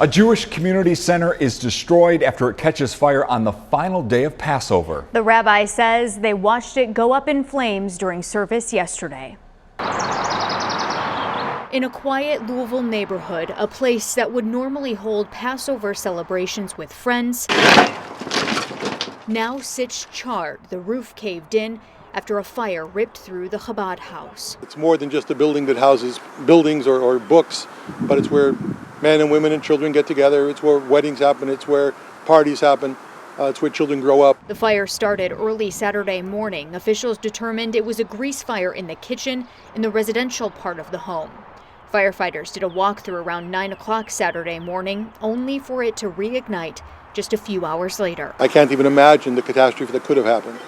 A Jewish community center is destroyed after it catches fire on the final day of Passover. The rabbi says they watched it go up in flames during service yesterday. In a quiet Louisville neighborhood, a place that would normally hold Passover celebrations with friends, now sits charred. The roof caved in after a fire ripped through the Chabad House. It's more than just a building that houses buildings or books, but it's where men and women and children get together. It's where weddings happen. It's where parties happen. It's where children grow up. The fire started early Saturday morning. Officials determined it was a grease fire in the kitchen in the residential part of the home. Firefighters did a walkthrough around 9 o'clock Saturday morning, only for it to reignite just a few hours later. I can't even imagine the catastrophe that could have happened.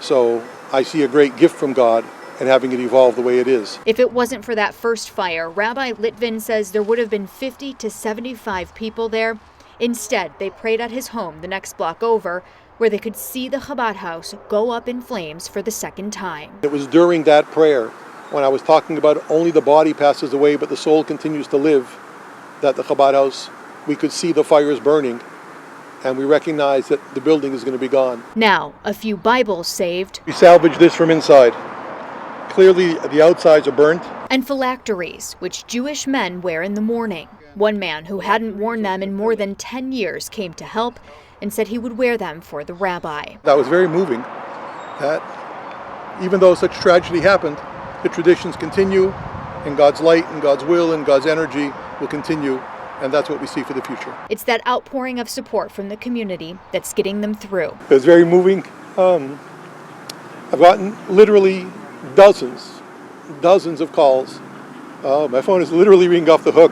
So I see a great gift from God and having it evolve the way it is. If it wasn't for that first fire, Rabbi Litvin says there would have been 50 to 75 people there. Instead, they prayed at his home the next block over, where they could see the Chabad House go up in flames for the second time. It was during that prayer, when I was talking about only the body passes away but the soul continues to live, that the Chabad House, we could see the fires burning, and we recognized that the building is going to be gone. Now, a few Bibles saved. We salvaged this from inside. Clearly, the outsides are burnt. And phylacteries, which Jewish men wear in the morning. One man who hadn't worn them in more than 10 years came to help and said he would wear them for the rabbi. That was very moving, that even though such tragedy happened, the traditions continue, and God's light and God's will and God's energy will continue, and that's what we see for the future. It's that outpouring of support from the community that's getting them through. It was very moving. I've gotten literally dozens of calls. My phone is literally ringing off the hook.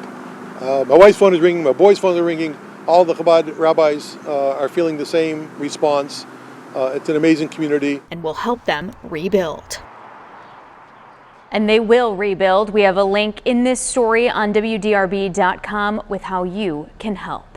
My wife's phone is ringing, my boys' phones are ringing. All the Chabad rabbis are feeling the same response. It's an amazing community. And will help them rebuild. And they will rebuild. We have a link in this story on WDRB.com with how you can help.